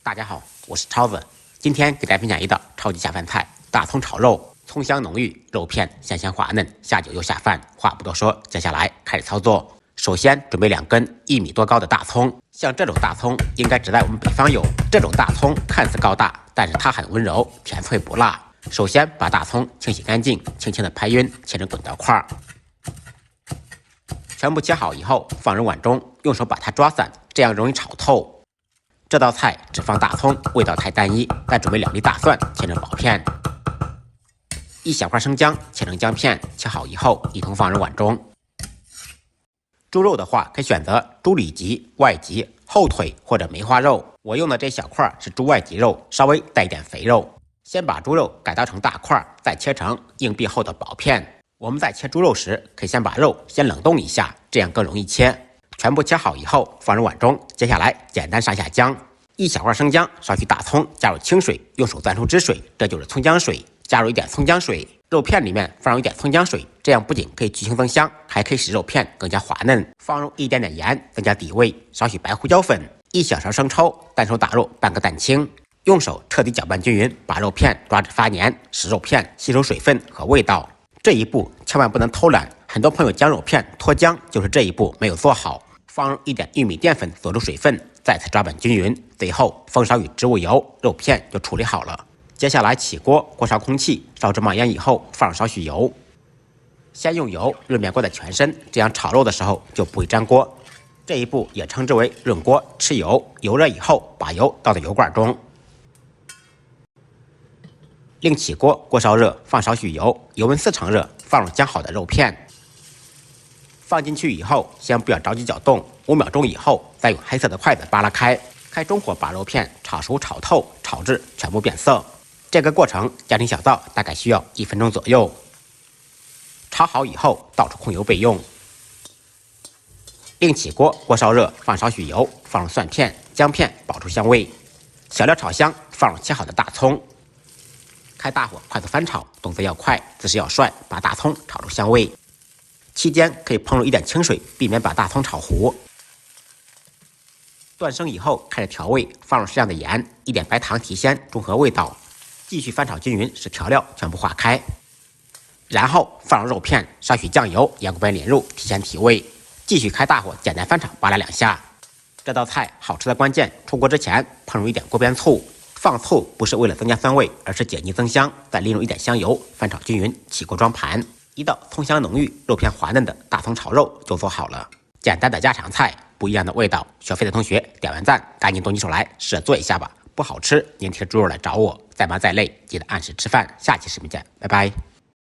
大家好，我是超子，今天给大家分享一道超级下饭菜——大葱炒肉。葱香浓郁，肉片香香滑嫩，下酒又下饭。话不多说，接下来开始操作。首先准备2根1米多高的大葱，像这种大葱应该只在我们北方有。这种大葱看似高大，但是它很温柔，甜脆不辣。首先把大葱清洗干净，轻轻的拍匀，切成滚刀块。全部切好以后，放入碗中，用手把它抓散，这样容易炒透。这道菜只放大葱，味道太单一。再准备2粒大蒜，切成薄片；1小块生姜，切成姜片，切好以后一同放入碗中。猪肉的话，可以选择猪里脊、外脊、后腿或者梅花肉。我用的这小块是猪外脊肉，稍微带一点肥肉。先把猪肉改刀成大块，再切成硬币厚的薄片。我们在切猪肉时，可以先把肉先冷冻一下，这样更容易切。全部切好以后放入碗中，接下来简单上下姜，1小块生姜，少许大葱，加入清水，用手攥出汁水，这就是葱姜水。加入一点葱姜水，肉片里面放入一点葱姜水，这样不仅可以去腥增香，还可以使肉片更加滑嫩。放入一点点盐，增加底味，少许白胡椒粉，1小勺生抽，单手打入半个蛋清，用手彻底搅拌均匀，把肉片抓至发黏，使肉片吸收水分和味道。这一步千万不能偷懒，很多朋友将肉片脱浆，就是这一步没有做好。放入一点玉米淀粉锁住水分，再次抓拌均匀，最后封烧与植物油，肉片就处理好了。接下来起锅，锅烧空气，烧至冒烟以后放入少许油，先用油润面锅的全身，这样炒肉的时候就不会粘锅。这一步也称之为润锅吃油。油热以后，把油倒到油罐中，另起锅，锅烧热，放少许油，油温4成热，放入煎好的肉片。放进去以后，先不要着急搅动，5秒钟以后，再用黑色的筷子扒拉开，开中火把肉片炒熟、炒透、炒至全部变色。这个过程家庭小灶大概需要1分钟左右。炒好以后，倒出控油备用。另起锅，锅烧热，放少许油，放入蒜片、姜片，爆出香味。小料炒香，放入切好的大葱。开大火快速翻炒，动作要快，姿势要帅，把大葱炒出香味。期间可以烹入一点清水，避免把大葱炒糊。断生以后开始调味，放入适量的盐，1点白糖提鲜，中和味道。继续翻炒均匀，使调料全部化开。然后放入肉片，少许酱油，盐锅边淋入，提鲜提味。继续开大火，简单翻炒扒拉2下。这道菜好吃的关键，出锅之前烹入一点锅边醋。放醋不是为了增加酸味，而是解腻增香。再淋入一点香油，翻炒均匀，起锅装盘。一道葱香浓郁、肉片滑嫩的大葱炒肉就做好了。简单的家常菜，不一样的味道。学会的同学点完赞，赶紧动起手来，试着做一下吧。不好吃，您提着猪肉来找我。再忙再累，记得按时吃饭。下期视频见，拜拜。